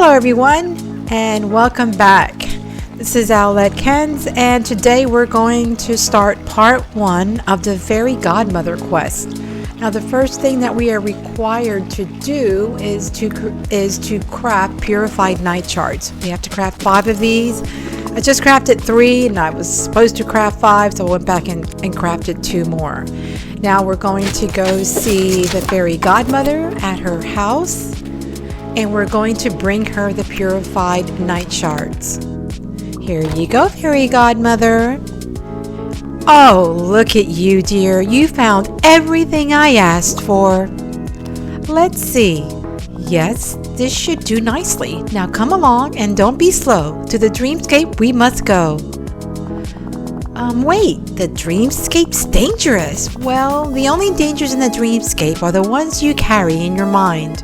Hello everyone and welcome back. This is Owlette Kens and today we're going to start part 1 of the Fairy Godmother quest. Now the first thing that we are required to do is to craft purified night shards. We have to craft 5 of these. I just crafted 3 and I was supposed to craft 5, so I went back and crafted 2 more. Now we're going to go see the Fairy Godmother at her house. And we're going to bring her the purified night shards. Here you go, Fairy Godmother. Oh, look at you, dear. You found everything I asked for. Let's see. Yes, this should do nicely. Now come along and don't be slow. To the dreamscape we must go. Wait, the dreamscape's dangerous. Well, the only dangers in the dreamscape are the ones you carry in your mind.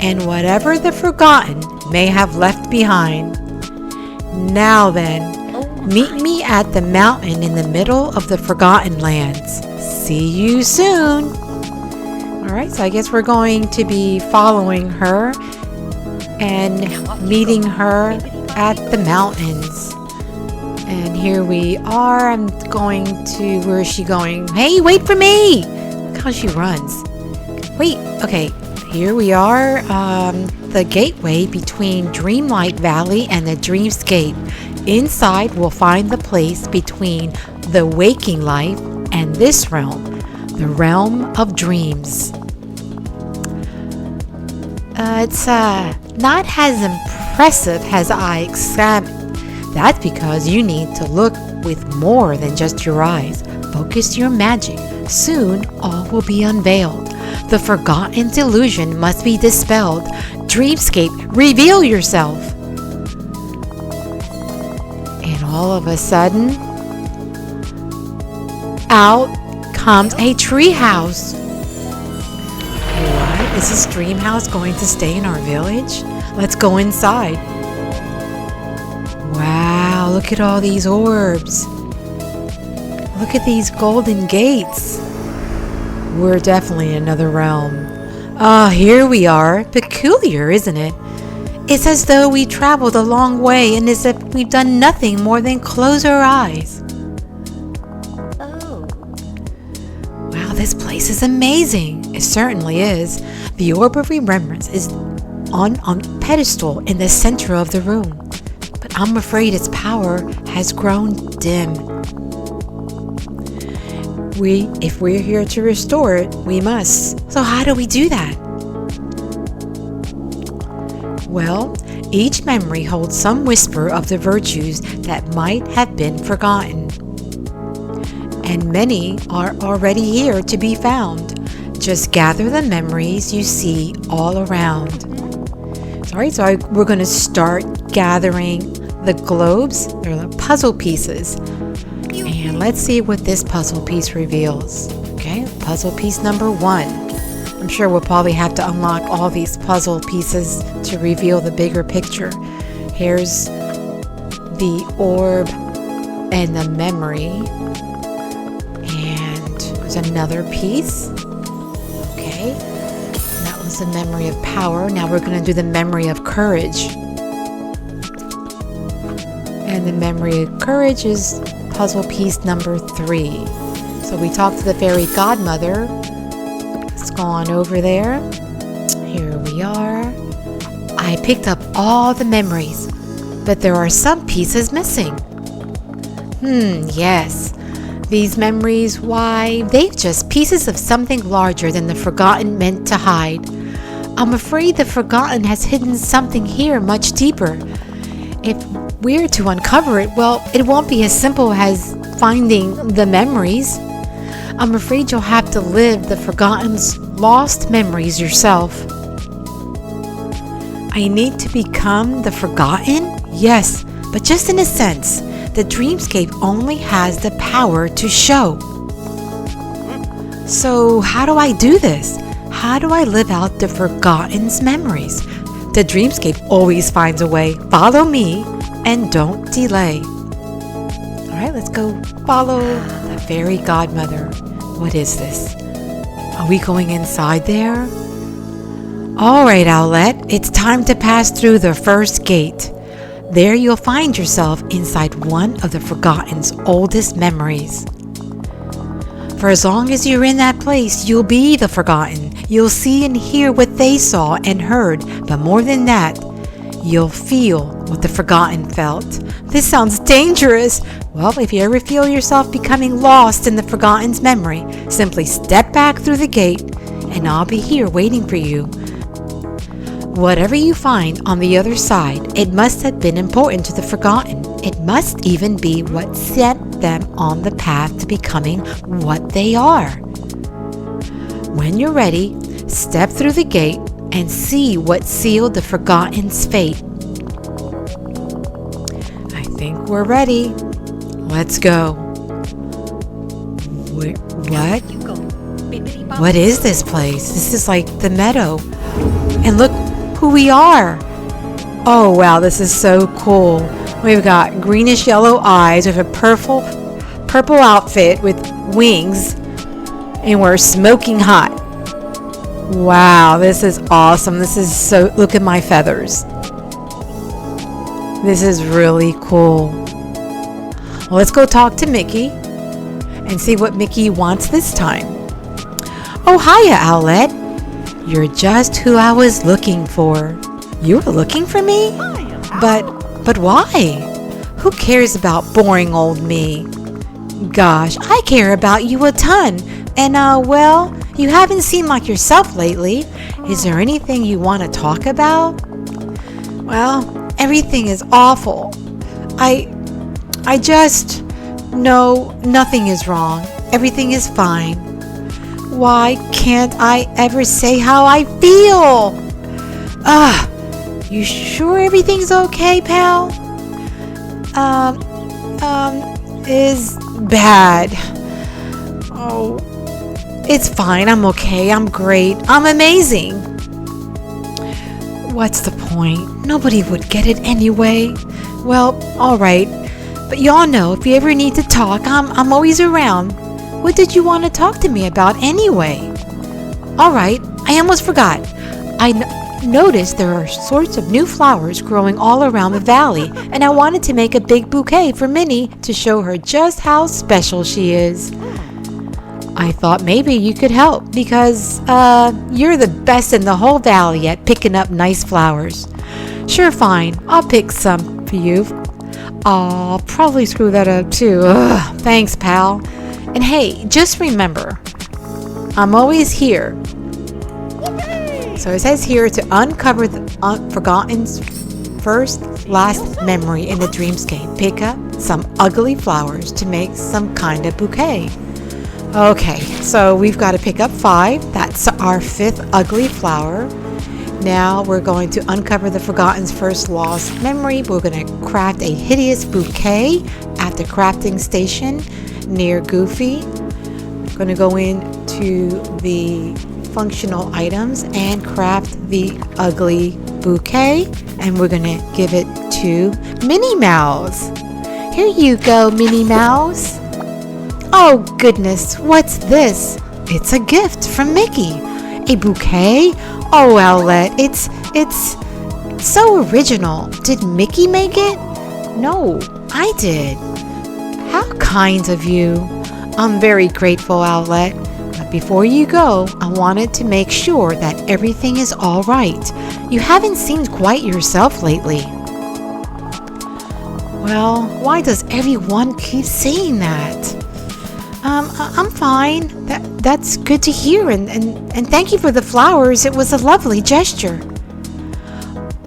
And whatever the forgotten may have left behind. Now then, meet me at the mountain in the middle of the Forgotten Lands. See you soon. Alright, so I guess we're going to be following her and meeting her at the mountains. And here we are. I'm going to, where is she going? Hey, wait for me! Look how she runs. Wait, okay. Here we are, the gateway between Dreamlight Valley and the Dreamscape. Inside, we'll find the place between the waking life and this realm, the realm of dreams. It's not as impressive as I examined. That's because you need to look with more than just your eyes. Focus your magic. Soon, all will be unveiled. The forgotten delusion must be dispelled. Dreamscape, reveal yourself. And all of a sudden, out comes a treehouse. What? Is this dream house going to stay in our village? Let's go inside. Wow, look at all these orbs. Look at these golden gates. We're definitely in another realm. Here we are. Peculiar, isn't it? It's as though we traveled a long way and as if we've done nothing more than close our eyes. Oh. Wow, this place is amazing. It certainly is. The orb of remembrance is on a pedestal in the center of the room. But I'm afraid its power has grown dim. If we're here to restore it, we must. So how do we do that? Well, each memory holds some whisper of the virtues that might have been forgotten. And many are already here to be found. Just gather the memories you see all around. Alright, so we're going to start gathering the globes, or the puzzle pieces. And let's see what this puzzle piece reveals. Okay, puzzle piece number 1. I'm sure we'll probably have to unlock all these puzzle pieces to reveal the bigger picture. Here's the orb and the memory. And there's another piece. Okay, and that was the memory of power. Now we're going to do the memory of courage. And the memory of courage is puzzle piece number 3. So we talked to the Fairy Godmother. Let's go on over there. Here we are. I picked up all the memories, but there are some pieces missing. Yes. These memories, why, they're just pieces of something larger than the forgotten meant to hide. I'm afraid the forgotten has hidden something here much deeper. If we're to uncover it, well, it won't be as simple as finding the memories. I'm afraid you'll have to live the forgotten's lost memories yourself. I need to become the forgotten? Yes, but just in a sense. The dreamscape only has the power to show. So how do I do this? How do I live out the forgotten's memories? The dreamscape always finds a way. Follow me and don't delay. Alright, let's go follow the Fairy Godmother. What is this? Are we going inside there? All right, Owlette, it's time to pass through the first gate. There you'll find yourself inside one of the Forgotten's oldest memories. For as long as you're in that place, you'll be the Forgotten. You'll see and hear what they saw and heard, but more than that, you'll feel what the Forgotten felt. This sounds dangerous. Well, if you ever feel yourself becoming lost in the Forgotten's memory, simply step back through the gate and I'll be here waiting for you. Whatever you find on the other side, it must have been important to the Forgotten. It must even be what set them on the path to becoming what they are. When you're ready, step through the gate and see what sealed the Forgotten's fate. I think we're ready. Let's go. What? What is this place? This is like the meadow. And look who we are. Oh wow, this is so cool. We've got greenish yellow eyes with a purple outfit with wings, and we're smoking hot. Wow, this is awesome. This is so, look at my feathers. This is really cool. Well, let's go talk to Mickey and see what Mickey wants this time. Oh, hiya, Owlette. You're just who I was looking for. You were looking for me? But why? Who cares about boring old me? Gosh, I care about you a ton. And well, you haven't seemed like yourself lately. Is there anything you want to talk about? Well, everything is awful. I just know nothing is wrong. Everything is fine. Why can't I ever say how I feel? You sure everything's okay, pal? Is bad. Oh, it's fine. I'm okay. I'm great. I'm amazing. What's the point? Nobody would get it anyway. Well, all right. But y'all know if you ever need to talk, I'm always around. What did you want to talk to me about anyway? All right. I almost forgot. I noticed there are sorts of new flowers growing all around the valley, and I wanted to make a big bouquet for Minnie to show her just how special she is. I thought maybe you could help because you're the best in the whole valley at picking up nice flowers. Sure, fine. I'll pick some for you. I'll probably screw that up too. Ugh, thanks, pal. And hey, just remember, I'm always here. So it says here to uncover the Forgotten's last memory in the dreamscape. Pick up some ugly flowers to make some kind of bouquet. Okay, so we've got to pick up 5. That's our 5th ugly flower. Now we're going to uncover the Forgotten's first lost memory. We're going to craft a hideous bouquet at the crafting station near Goofy. We're going to go into the functional items and craft the ugly bouquet, and we're going to give it to Minnie Mouse. Here you go, Minnie Mouse. Oh goodness, what's this? It's a gift from Mickey. A bouquet? Oh, Owlette, it's so original. Did Mickey make it? No, I did. How kind of you. I'm very grateful, Owlette. But before you go, I wanted to make sure that everything is all right. You haven't seemed quite yourself lately. Well, why does everyone keep saying that? I'm fine. That's good to hear, and thank you for the flowers. It was a lovely gesture.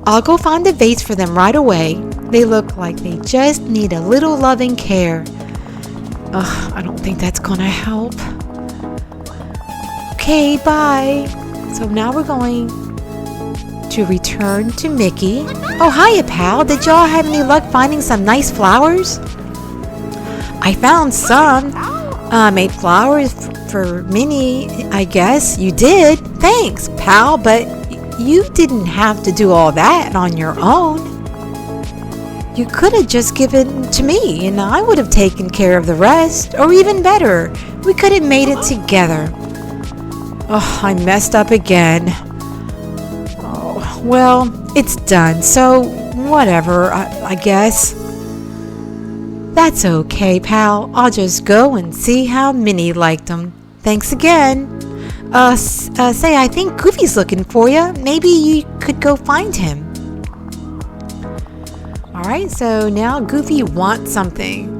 I'll go find a vase for them right away. They look like they just need a little loving care. Ugh, I don't think that's gonna help. Okay, bye. So now we're going to return to Mickey. Oh, hiya, pal. Did y'all have any luck finding some nice flowers? I found some. Made flowers for Minnie, I guess. You did. Thanks, pal, but you didn't have to do all that on your own. You could have just given to me, and I would have taken care of the rest, or even better, we could have made it together. Oh, I messed up again. Well, it's done, so whatever, I guess. That's okay, pal. I'll just go and see how Minnie liked them. Thanks again. Say, I think Goofy's looking for you. Maybe you could go find him. Alright, so now Goofy wants something.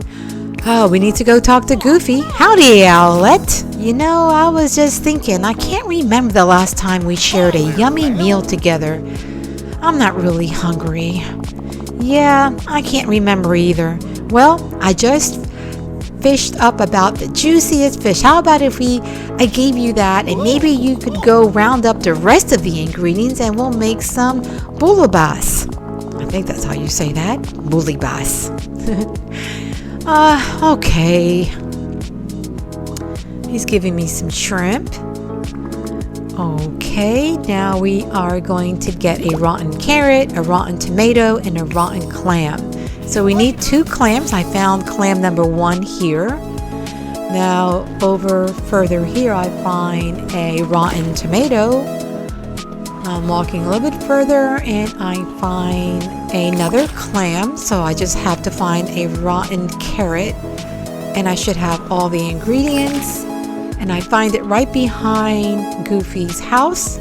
Oh, we need to go talk to Goofy. Howdy, Owlette. You know, I was just thinking, I can't remember the last time we shared a yummy meal together. I'm not really hungry. Yeah, I can't remember either. Well, I just fished up about the juiciest fish. How about if I gave you that and maybe you could go round up the rest of the ingredients and we'll make some bouillabaisse. I think that's how you say that. Bouillabaisse. Okay. He's giving me some shrimp. Okay, now we are going to get a rotten carrot, a rotten tomato, and a rotten clam. So we need 2 clams. I found clam number 1 here. Now over further here I find a rotten tomato. I'm walking a little bit further and I find another clam. So I just have to find a rotten carrot and I should have all the ingredients. And I find it right behind Goofy's house.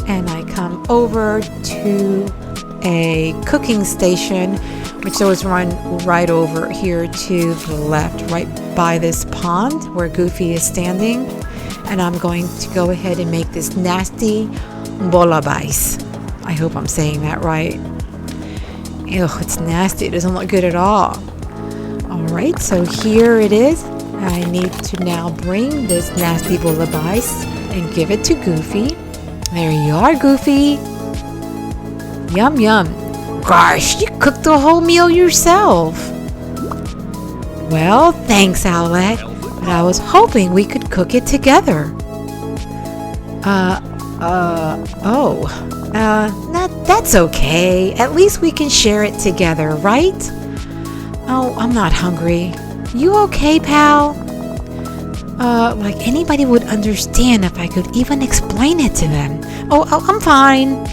And I come over to a cooking station, which always run right over here to the left, right by this pond where Goofy is standing. And I'm going to go ahead and make this nasty bouillabaisse. I hope I'm saying that right. Ew, it's nasty. It doesn't look good at all. Alright, so here it is. I need to now bring this nasty bouillabaisse and give it to Goofy. There you are, Goofy. Yum, yum. Gosh, you cooked the whole meal yourself. Well, thanks, Owlette. But I was hoping we could cook it together. That's okay. At least we can share it together, right? Oh, I'm not hungry. You okay, pal? Like anybody would understand if I could even explain it to them. Oh, I'm fine.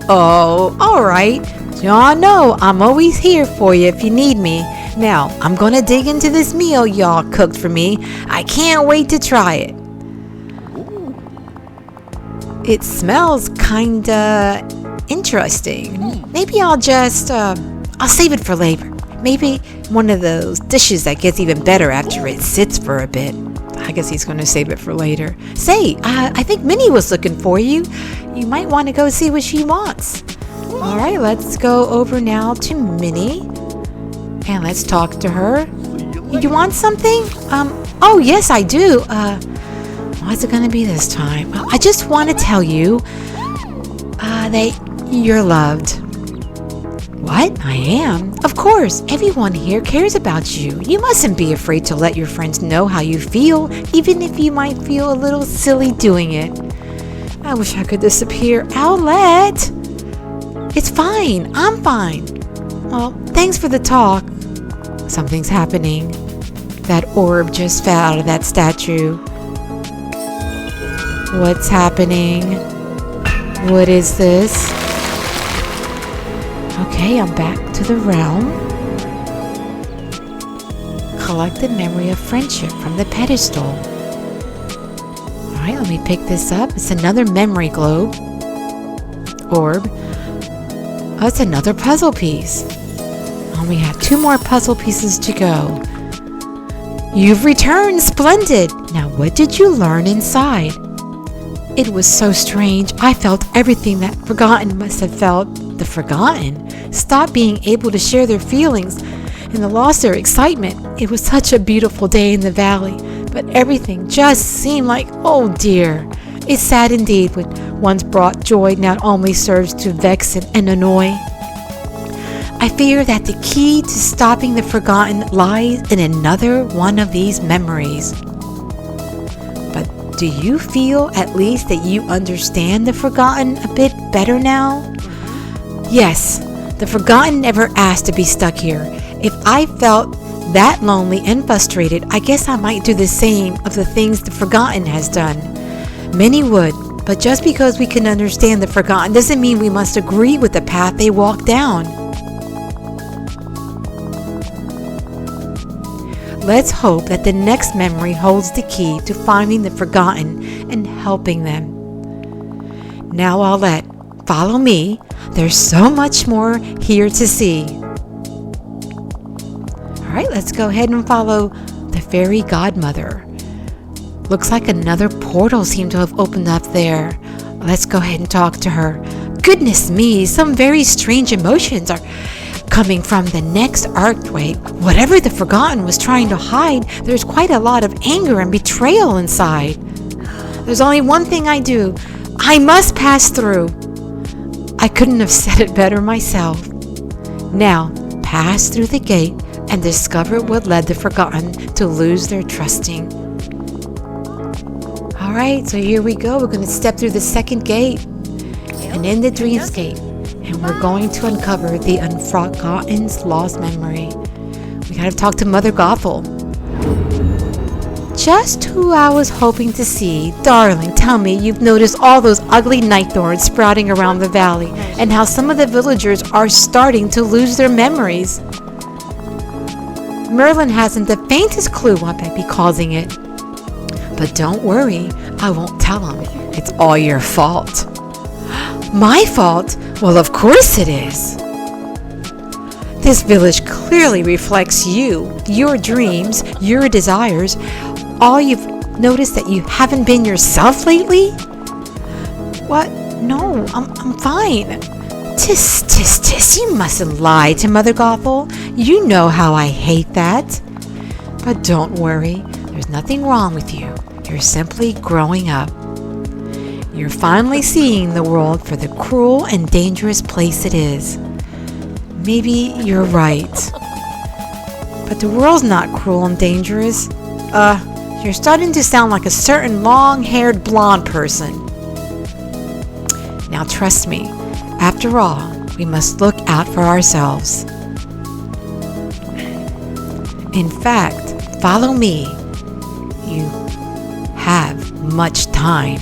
Oh, alright. Y'all know I'm always here for you if you need me. Now, I'm gonna dig into this meal y'all cooked for me. I can't wait to try it. It smells kinda interesting. Maybe I'll just, I'll save it for later. Maybe one of those dishes that gets even better after it sits for a bit. I guess he's going to save it for later. Say, I think Minnie was looking for you. You might want to go see what she wants. All right, let's go over now to Minnie. And let's talk to her. You want something? Oh, yes, I do. What's it going to be this time? I just want to tell you that you're loved. What? I am? Of course, everyone here cares about you. You mustn't be afraid to let your friends know how you feel, even if you might feel a little silly doing it. I wish I could disappear. Owlette! It's fine. I'm fine. Well, thanks for the talk. Something's happening. That orb just fell out of that statue. What's happening? What is this? Okay, I'm back to the realm. Collected memory of friendship from the pedestal. Alright, let me pick this up. It's another memory globe. Orb. Oh, it's another puzzle piece. We have 2 more puzzle pieces to go. You've returned! Splendid! Now what did you learn inside? It was so strange. I felt everything that Forgotten must have felt. The Forgotten stopped being able to share their feelings and lost their excitement. It was such a beautiful day in the valley, but everything just seemed like, oh dear. It's sad indeed when once brought joy not only serves to vex and annoy. I fear that the key to stopping the Forgotten lies in another one of these memories. But do you feel at least that you understand the Forgotten a bit better now? Yes, the Forgotten never asked to be stuck here. If I felt that lonely and frustrated, I guess I might do the same of the things the Forgotten has done. Many would, But just because we can understand the forgotten doesn't mean we must agree with the path they walk down. Let's hope that the next memory holds the key to finding the forgotten and helping them. Now, Aulette, follow me. There's so much more here to see. All right, let's go ahead and follow the fairy godmother. Looks like another portal seemed to have opened up there. Let's go ahead and talk to her. Goodness me, some very strange emotions are coming from the next archway. Whatever the forgotten was trying to hide, there's quite a lot of anger and betrayal inside. There's only one thing I do. I must pass through. I couldn't have said it better myself. Now, pass through the gate and discover what led the forgotten to lose their trusting. All right, so here we go. We're going to step through the second gate and in the dreamscape. And we're going to uncover the unforgotten's lost memory. We gotta talk to Mother Gothel. Just who I was hoping to see. Darling, tell me you've noticed all those ugly night thorns sprouting around the valley and how some of the villagers are starting to lose their memories. Merlin hasn't the faintest clue what might be causing it. But don't worry, I won't tell him. It's all your fault. My fault? Well, of course it is. This village clearly reflects you, your dreams, your desires. All you've noticed that you haven't been yourself lately? What? No, I'm fine. Tis, you mustn't lie to Mother Gothel. You know how I hate that. But don't worry, there's nothing wrong with you. You're simply growing up. You're finally seeing the world for the cruel and dangerous place it is. Maybe you're right. But the world's not cruel and dangerous. You're starting to sound like a certain long-haired blonde person. Now trust me, after all, we must look out for ourselves. In fact, follow me. You have much time.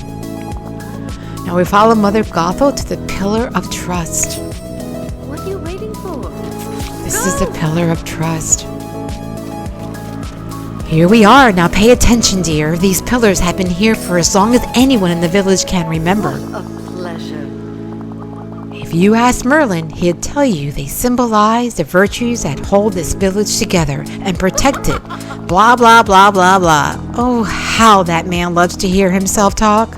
Now we follow Mother Gothel to the Pillar of Trust. What are you waiting for? This is the Pillar of Trust. Here we are. Now pay attention, dear. These pillars have been here for as long as anyone in the village can remember. What a pleasure. If you ask Merlin, he'd tell you they symbolize the virtues that hold this village together and protect it. Blah, blah, blah, blah, blah. Oh, how that man loves to hear himself talk.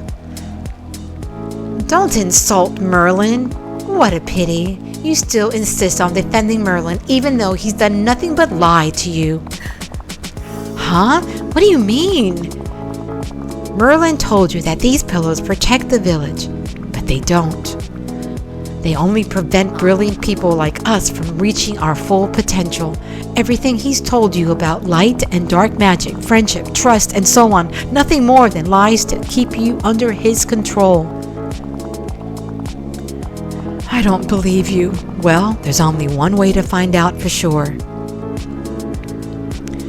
Don't insult Merlin. What a pity. You still insist on defending Merlin even though he's done nothing but lie to you. Huh? What do you mean? Merlin told you that these pillars protect the village, but they don't. They only prevent brilliant people like us from reaching our full potential. Everything he's told you about light and dark magic, friendship, trust, and so on, nothing more than lies to keep you under his control. I don't believe you. Well, there's only one way to find out for sure.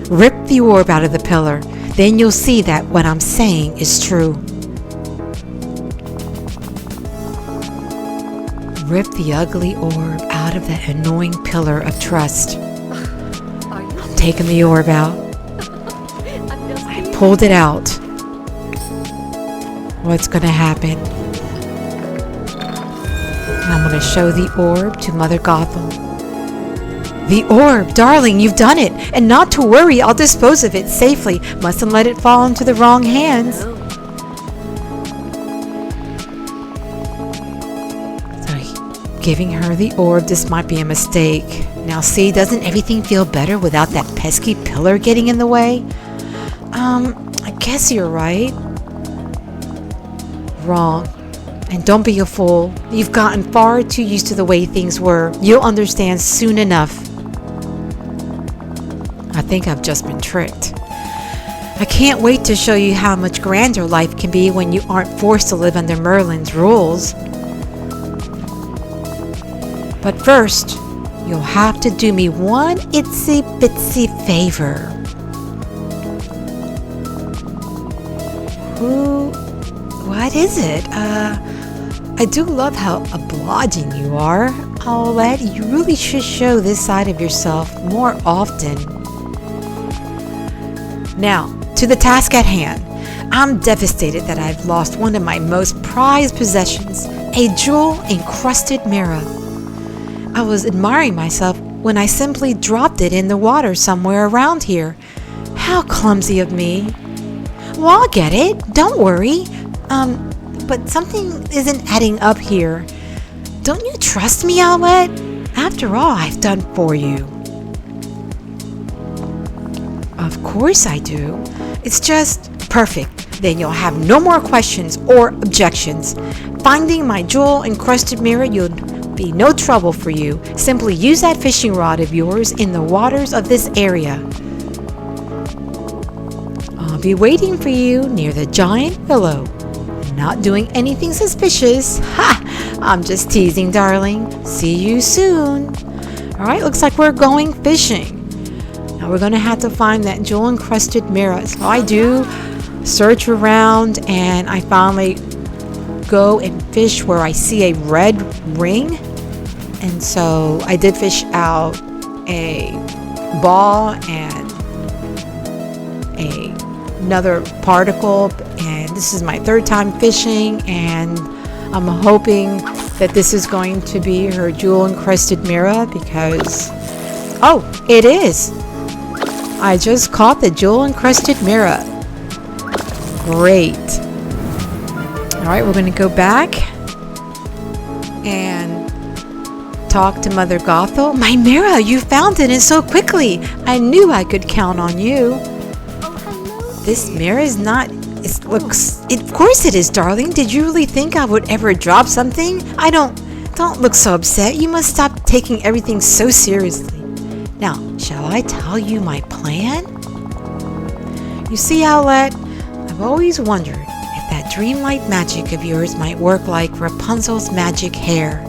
Rip the orb out of the pillar. Then you'll see that what I'm saying is true. Rip the ugly orb out of that annoying pillar of trust. I'm taking the orb out. I pulled it out. What's going to happen? I'm going to show the orb to Mother Gothel. The orb! Darling, you've done it! And not to worry, I'll dispose of it safely. Mustn't let it fall into the wrong hands. So, giving her the orb, this might be a mistake. Now see, doesn't everything feel better without that pesky pillar getting in the way? I guess you're right. Wrong. And don't be a fool. You've gotten far too used to the way things were. You'll understand soon enough. I think I've just been tricked. I can't wait to show you how much grander life can be when you aren't forced to live under Merlin's rules. But first, you'll have to do me one itsy bitsy favor. What? what is it? I do love how obliging you are. Owlette, you really should show this side of yourself more often. Now, to the task at hand. I'm devastated that I've lost one of my most prized possessions, a jewel-encrusted mirror. I was admiring myself when I simply dropped it in the water somewhere around here. How clumsy of me. Well, I'll get it. Don't worry. But something isn't adding up here. Don't you trust me, Owlette? After all I've done for you. Of course I do. It's just perfect. Then you'll have no more questions or objections. Finding my jewel-encrusted mirror will be no trouble for you. Simply use that fishing rod of yours in the waters of this area. I'll be waiting for you near the giant willow. Not doing anything suspicious. Ha! I'm just teasing, darling. See you soon. Alright, looks like we're going fishing. Now we're going to have to find that jewel-encrusted mirror. So I do search around and I finally go and fish where I see a red ring. And so I did fish out a ball and another particle, and this is my third time fishing, and I'm hoping that this is going to be her jewel-encrusted mirror because, oh, it is. I just caught the jewel-encrusted mirror. Great. Alright, we're going to go back and talk to Mother Gothel. My mirror, you found it, and so quickly. I knew I could count on you. This mirror is not, of course it is, darling. Did you really think I would ever drop something? Don't look so upset. You must stop taking everything so seriously. Now, shall I tell you my plan? You see, Owlette, I've always wondered if that dreamlight magic of yours might work like Rapunzel's magic hair.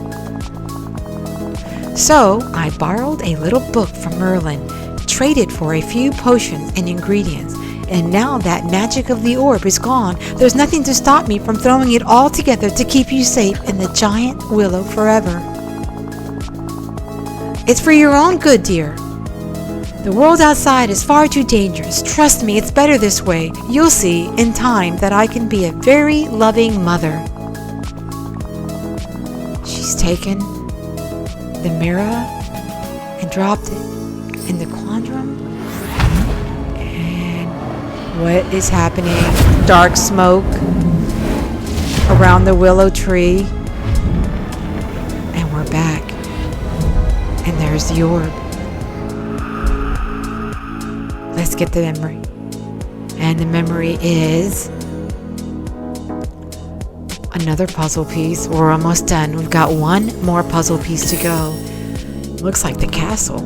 So, I borrowed a little book from Merlin, traded for a few potions and ingredients, and now that magic of the orb is gone, there's nothing to stop me from throwing it all together to keep you safe in the giant willow forever. It's for your own good, dear. The world outside is far too dangerous. Trust me, it's better this way. You'll see, in time, that I can be a very loving mother. She's taken the mirror and dropped it in the quandrum. What is happening? Dark smoke around the willow tree. And we're back. And there's the orb. Let's get the memory. And the memory is another puzzle piece. We're almost done. We've got one more puzzle piece to go. Looks like the castle.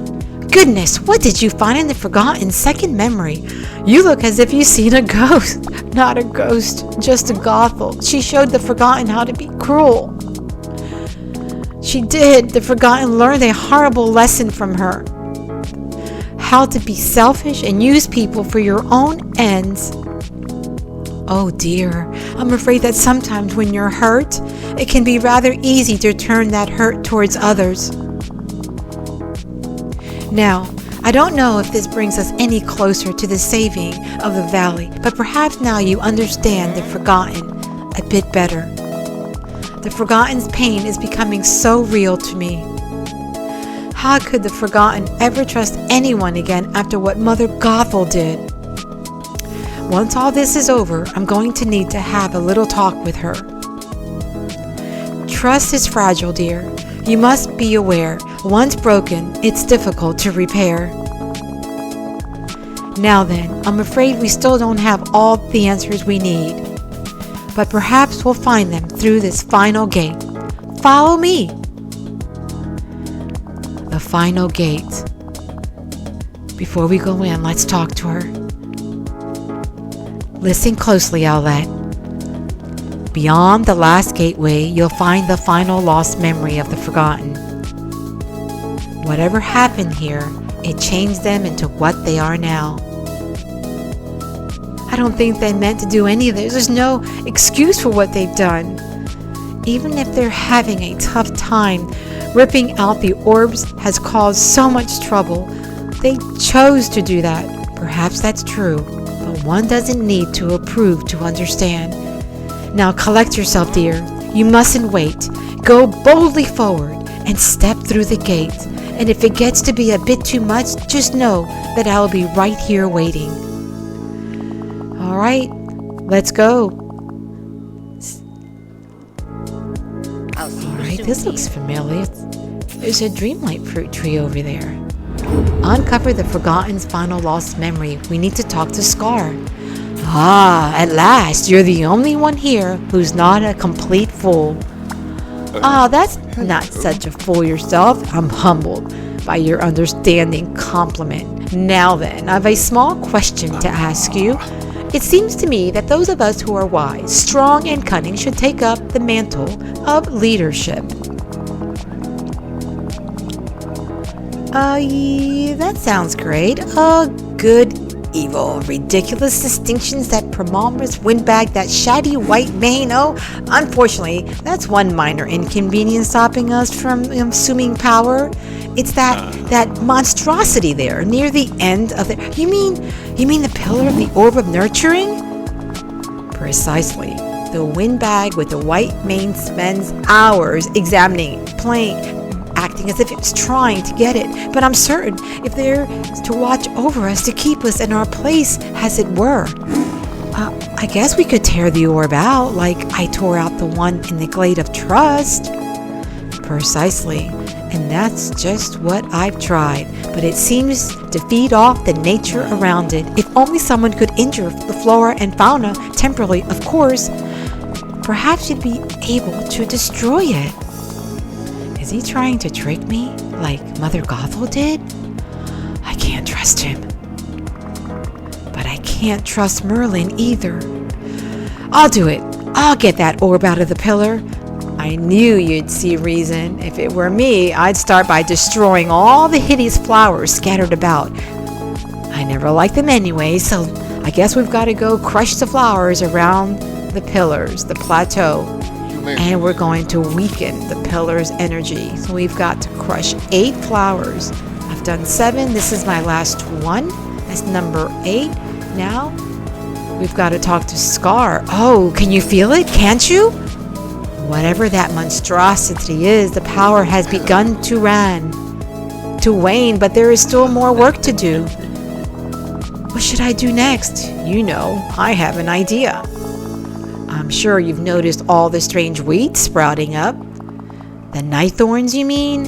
Goodness, what did you find in the forgotten second memory? You look as if you've seen a ghost. Not a ghost, just a Gothel. She showed the forgotten how to be cruel. She did. The forgotten learned a horrible lesson from her. How to be selfish and use people for your own ends. Oh dear, I'm afraid that sometimes when you're hurt, it can be rather easy to turn that hurt towards others. Now, I don't know if this brings us any closer to the saving of the valley, but perhaps now you understand the forgotten a bit better. The forgotten's pain is becoming so real to me. How could the forgotten ever trust anyone again after what Mother Gothel did? Once all this is over, I'm going to need to have a little talk with her. Trust is fragile, dear. You must be aware, once broken, it's difficult to repair. Now then, I'm afraid we still don't have all the answers we need. But perhaps we'll find them through this final gate. Follow me! The final gate. Before we go in, let's talk to her. Listen closely, Owlette. Beyond the last gateway, you'll find the final lost memory of the forgotten. Whatever happened here, it changed them into what they are now. I don't think they meant to do any of this. There's no excuse for what they've done. Even if they're having a tough time, ripping out the orbs has caused so much trouble. They chose to do that. Perhaps that's true, but one doesn't need to approve to understand. Now collect yourself, dear. You mustn't wait. Go boldly forward and step through the gate. And if it gets to be a bit too much, just know that I'll be right here waiting. All right, let's go. I'll see All you right, soon, this looks dear. familiar. There's a Dreamlight fruit tree over there. Uncover the Forgotten's final lost memory. We need to talk to Scar. Ah, at last, you're the only one here who's not a complete fool. Ah, that's not such a fool yourself. I'm humbled by your understanding compliment. Now then, I have a small question to ask you. It seems to me that those of us who are wise, strong, and cunning should take up the mantle of leadership. Yeah, that sounds great. Good, evil, ridiculous distinctions, that preposterous windbag, that shaggy white mane. Oh, unfortunately, that's one minor inconvenience stopping us from assuming power. It's that monstrosity there near the end of the. You mean the pillar of the orb of nurturing? Precisely. The windbag with the white mane spends hours examining, playing, acting as if it was trying to get it. But I'm certain if they're to watch over us, to keep us in our place, as it were. I guess we could tear the orb out, like I tore out the one in the Glade of Trust. Precisely. And that's just what I've tried. But it seems to feed off the nature around it. If only someone could injure the flora and fauna temporarily, of course, perhaps you'd be able to destroy it. Is he trying to trick me like Mother Gothel did? I can't trust him. But I can't trust Merlin either. I'll do it. I'll get that orb out of the pillar. I knew you'd see reason. If it were me, I'd start by destroying all the hideous flowers scattered about. I never liked them anyway, so I guess we've got to go crush the flowers around the pillars, the plateau. And we're going to weaken the pillar's energy. So we've got to crush 8 flowers. I've done 7. This is my last one. That's number 8. Now we've got to talk to Scar. Oh, can you feel it? Can't you? Whatever that monstrosity is, the power has begun to wane, but there is still more work to do. What should I do next? You know, I have an idea. I'm sure you've noticed all the strange weeds sprouting up. The night thorns, you mean?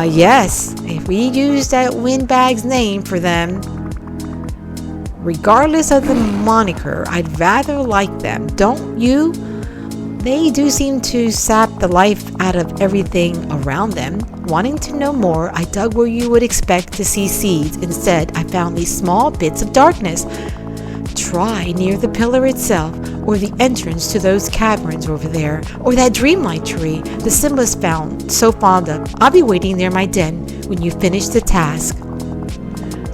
Yes. If we use that windbag's name for them, regardless of the moniker, I'd rather like them, don't you? They do seem to sap the life out of everything around them. Wanting to know more, I dug where you would expect to see seeds. Instead, I found these small bits of darkness. Try near the pillar itself, or the entrance to those caverns over there, or that Dreamlight tree the Simba's so fond of. I'll be waiting near my den when you finish the task.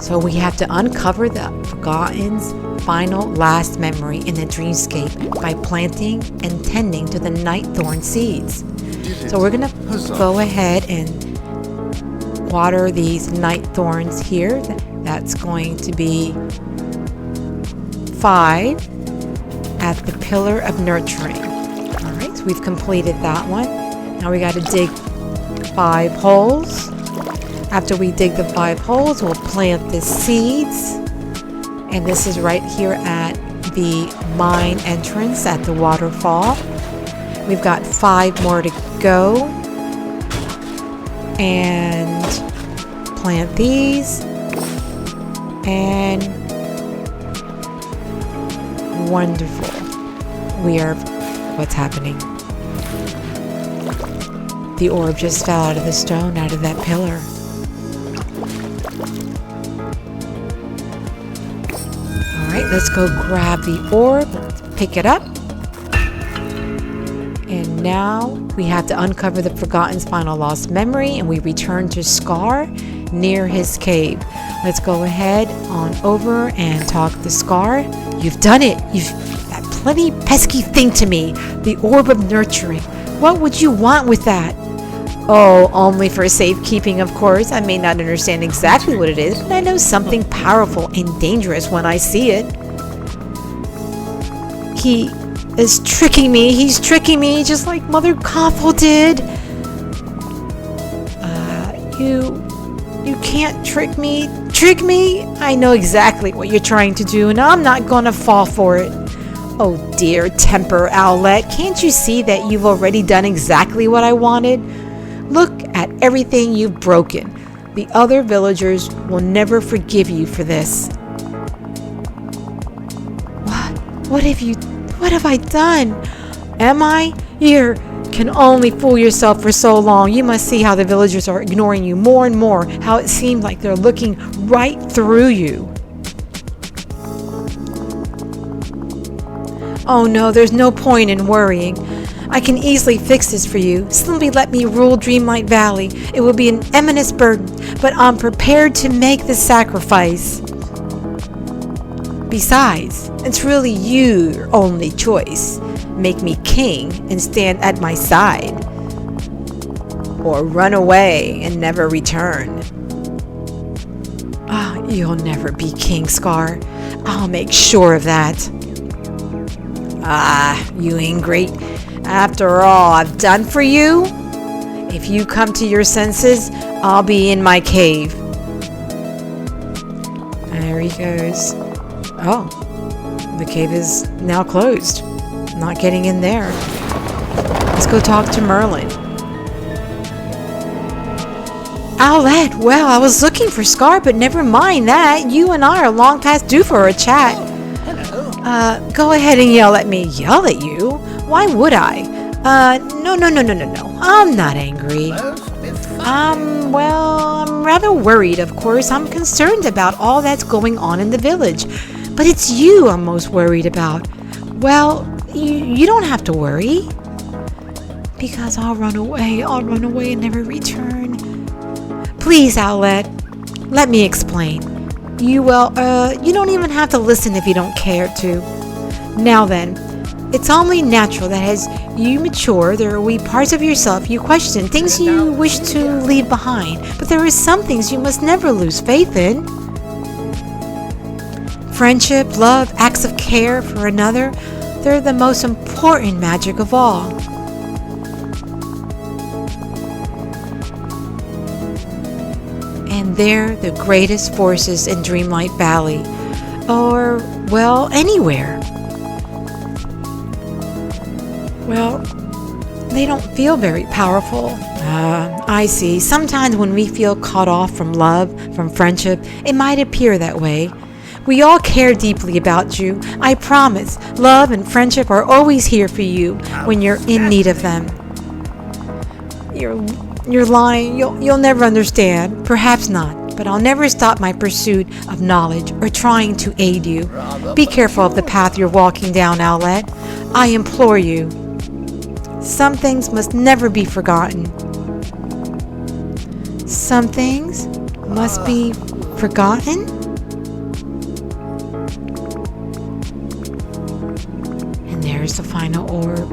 So we have to uncover the Forgotten's final last memory in the dreamscape by planting and tending to the night thorn seeds. So we're going to go ahead and water these night thorns here. That's going to be 5 at the pillar of nurturing. All right, so we've completed that one. Now we got to dig 5 holes. After we dig the 5 holes, we'll plant the seeds. And this is right here at the mine entrance at the waterfall. We've got 5 more to go. And plant these. And wonderful. What's happening? The orb just fell out of the stone, out of that pillar. Alright, let's go grab the orb, pick it up. And now we have to uncover the Forgotten's final lost memory, and we return to Scar near his cave. Let's go ahead on over and talk to Scar. You've done it. That bloody pesky thing to me. The orb of nurturing. What would you want with that? Oh, only for safekeeping, of course. I may not understand exactly what it is, but I know something powerful and dangerous when I see it. He is tricking me. He's tricking me just like Mother Gothel did. You can't trick me. Trick me? I know exactly what you're trying to do, and I'm not gonna fall for it. Oh dear temper, Owlette. Can't you see that you've already done exactly what I wanted? Look at everything you've broken. The other villagers will never forgive you for this. What have I done? Am I? You can only fool yourself for so long. You must see how the villagers are ignoring you more and more, how it seems like they're looking right through you. Oh no, there's no point in worrying. I can easily fix this for you. Simply let me rule Dreamlight Valley. It will be an eminent burden, but I'm prepared to make the sacrifice. Besides, it's really your only choice. Make me king and stand at my side, or run away and never return. You'll never be king, Scar. I'll make sure of that. You ingrate. After all I've done for you, if you come to your senses, I'll be in my cave. There he goes. Oh, the cave is now closed. Not getting in there. Let's go talk to Merlin. Owlette, well, I was looking for Scar, but never mind that. You and I are long past due for a chat. Go ahead and yell at me. Yell at you? Why would I? No. I'm not angry. I'm rather worried, of course. I'm concerned about all that's going on in the village. But it's you I'm most worried about. Well, you don't have to worry. Because I'll run away and never return. Please, Owlette, let me explain. You don't even have to listen if you don't care to. Now then, it's only natural that as you mature, there will be parts of yourself you question, things you wish to leave behind. But there are some things you must never lose faith in. Friendship, love, acts of care for another, they're the most important magic of all. And they're the greatest forces in Dreamlight Valley. Or, well, anywhere. Well, they don't feel very powerful. I see. Sometimes when we feel cut off from love, from friendship, it might appear that way. We all care deeply about you. I promise. Love and friendship are always here for you when you're in need of them. You're lying. You'll never understand. Perhaps not. But I'll never stop my pursuit of knowledge or trying to aid you. Be careful of the path you're walking down, Owlette. I implore you. Some things must never be forgotten. Some things must be forgotten? And there's the final orb.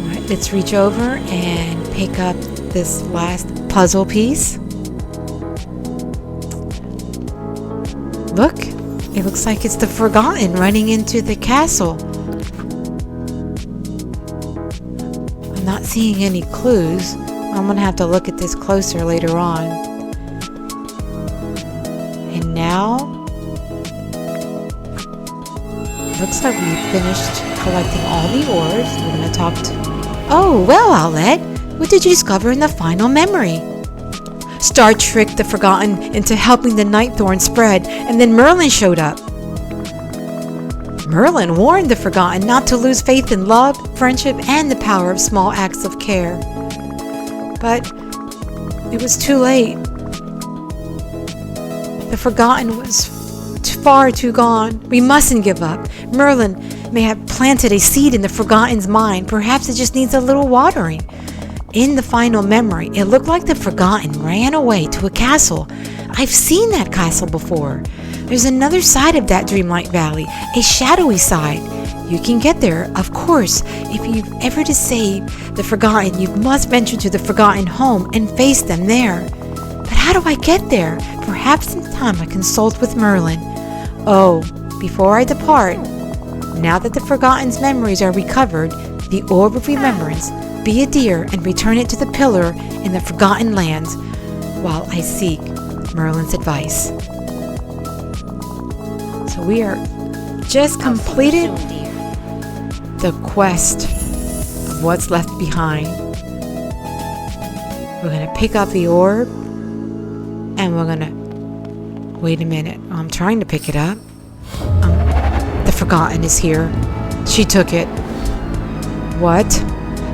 Alright, let's reach over and pick up this last puzzle piece. Look, it looks like it's the Forgotten running into the castle. I'm not seeing any clues. I'm going to have to look at this closer later on. And now, looks like we've finished collecting all the orbs. We're going to talk to... Oh, well, Owlette, what did you discover in the final memory? Star tricked the Forgotten into helping the Nightthorn spread, and then Merlin showed up. Merlin warned the Forgotten not to lose faith in love, friendship, and the power of small acts of care. But it was too late. The Forgotten was far too gone. We mustn't give up. Merlin may have planted a seed in the Forgotten's mind. Perhaps it just needs a little watering. In the final memory, it looked like the Forgotten ran away to a castle. I've seen that castle before. There's another side of that Dreamlight Valley, a shadowy side. You can get there, of course. If you've ever to save the Forgotten, you must venture to the Forgotten home and face them there. But how do I get there? Perhaps in time I consult with Merlin. Oh, before I depart, now that the Forgotten's memories are recovered, the Orb of Remembrance, be a dear and return it to the pillar in the Forgotten Lands while I seek Merlin's advice. So we are just completed the quest of what's left behind. We're going to pick up the orb and we're going to... Wait a minute. I'm trying to pick it up. The Forgotten is here. She took it. What?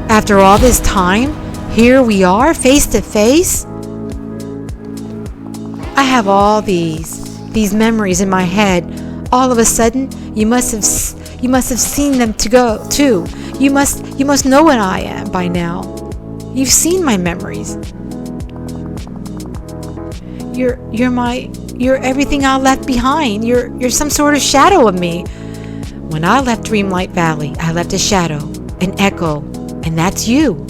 After all this time, here we are, face to face? I have all these memories in my head. All of a sudden, you must have seen them too. You must know what I am by now. You've seen my memories. You're everything I left behind. You're some sort of shadow of me. When I left Dreamlight Valley, I left a shadow, an echo, and that's you.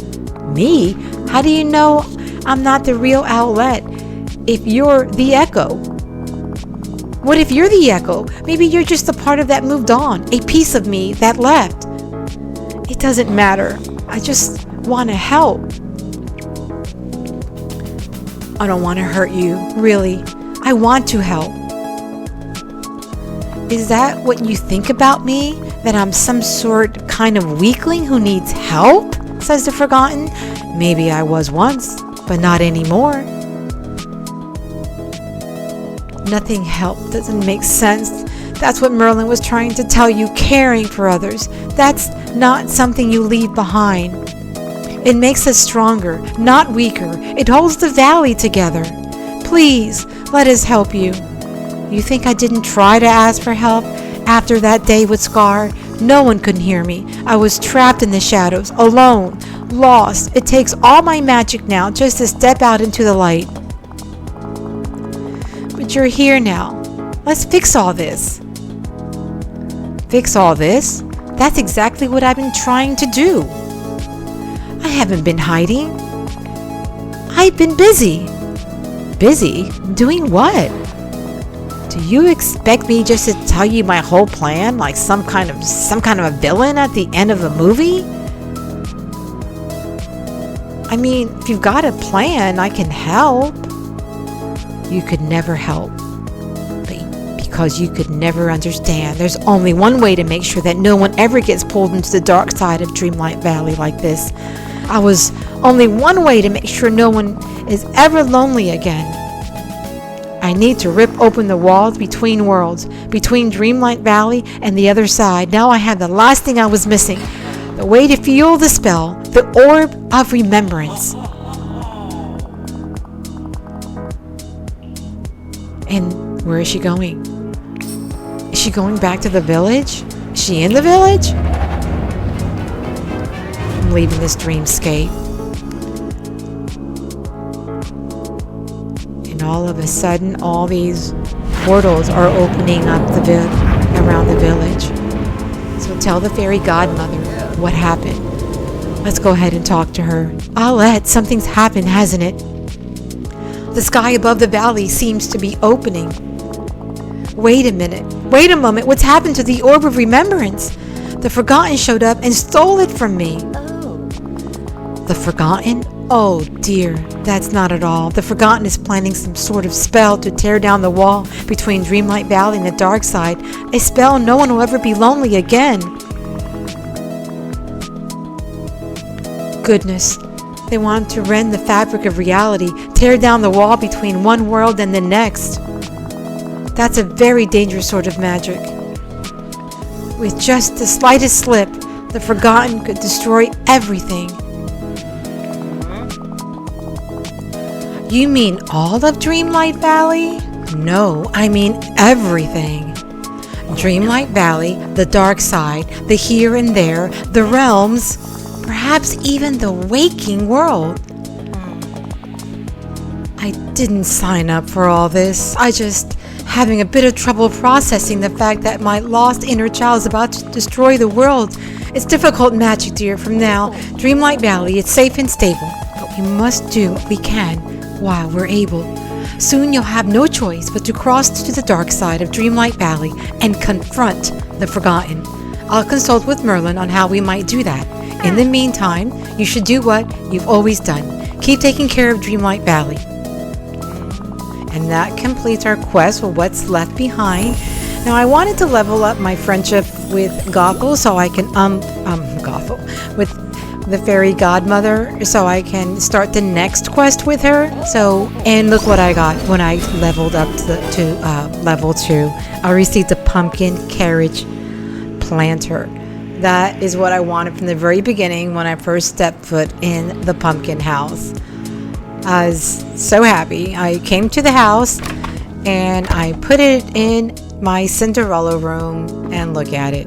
Me? How do you know I'm not the real Owlette if you're the echo? What if you're the echo? Maybe you're just a part of that moved on, a piece of me that left. It doesn't matter. I just want to help. I don't want to hurt you, really. I want to help. Is that what you think about me? That I'm some sort kind of weakling who needs help? Says the Forgotten. Maybe I was once, but not anymore. Nothing helped doesn't make sense. That's what Merlin was trying to tell you, caring for others. That's not something you leave behind. It makes us stronger, not weaker. It holds the valley together. Please, let us help you. You think I didn't try to ask for help after that day with Scar? No one could hear me. I was trapped in the shadows, alone, lost. It takes all my magic now just to step out into the light. But you're here now. Let's fix all this. Fix all this? That's exactly what I've been trying to do. I haven't been hiding. I've been busy. Busy? Doing what? Do you expect me just to tell you my whole plan like some kind of a villain at the end of a movie? I mean, if you've got a plan, I can help. You could never help. Because you could never understand. There's only one way to make sure that no one ever gets pulled into the dark side of Dreamlight Valley like this. I was only one way to make sure no one is ever lonely again. I need to rip open the walls between worlds, between Dreamlight Valley and the other side. Now I have the last thing I was missing. The way to fuel the spell, the Orb of Remembrance. And where is she going? Is she going back to the village? Is she in the village? I'm leaving this dreamscape. And all of a sudden, all these portals are opening up around the village. So tell the fairy godmother what happened. Let's go ahead and talk to her. Owlette, something's happened, hasn't it? The sky above the valley seems to be opening. Wait a minute. Wait a moment. What's happened to the Orb of Remembrance? The Forgotten showed up and stole it from me. Oh. The Forgotten? Oh dear, that's not at all. The Forgotten is planning some sort of spell to tear down the wall between Dreamlight Valley and the dark side. A spell no one will ever be lonely again. Goodness. They want to rend the fabric of reality, tear down the wall between one world and the next. That's a very dangerous sort of magic. With just the slightest slip, the Forgotten could destroy everything. You mean all of Dreamlight Valley? No, I mean everything. Dreamlight Valley, the dark side, the here and there, the realms, perhaps even the waking world. I didn't sign up for all this. I just having a bit of trouble processing the fact that my lost inner child is about to destroy the world. It's difficult magic, dear. From now, Dreamlight Valley is safe and stable, but we must do what we can while we're able. Soon you'll have no choice but to cross to the dark side of Dreamlight Valley and confront the Forgotten. I'll consult with Merlin on how we might do that. In the meantime, you should do what you've always done. Keep taking care of Dreamlight Valley. And that completes our quest for what's left behind. Now I wanted to level up my friendship with Gothel so I can with the fairy godmother so I can start the next quest with her. And look what I got when I leveled up to level 2. I received a pumpkin carriage planter. That is what I wanted from the very beginning when I first stepped foot in the pumpkin house. I was so happy. I came to the house and I put it in my Cinderella room, and look at it.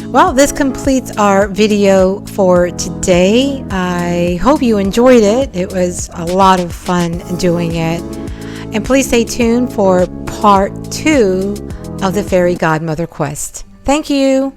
Well, this completes our video for today. I hope you enjoyed it. It was a lot of fun doing it. And please stay tuned for part 2 of the Fairy Godmother quest. Thank you.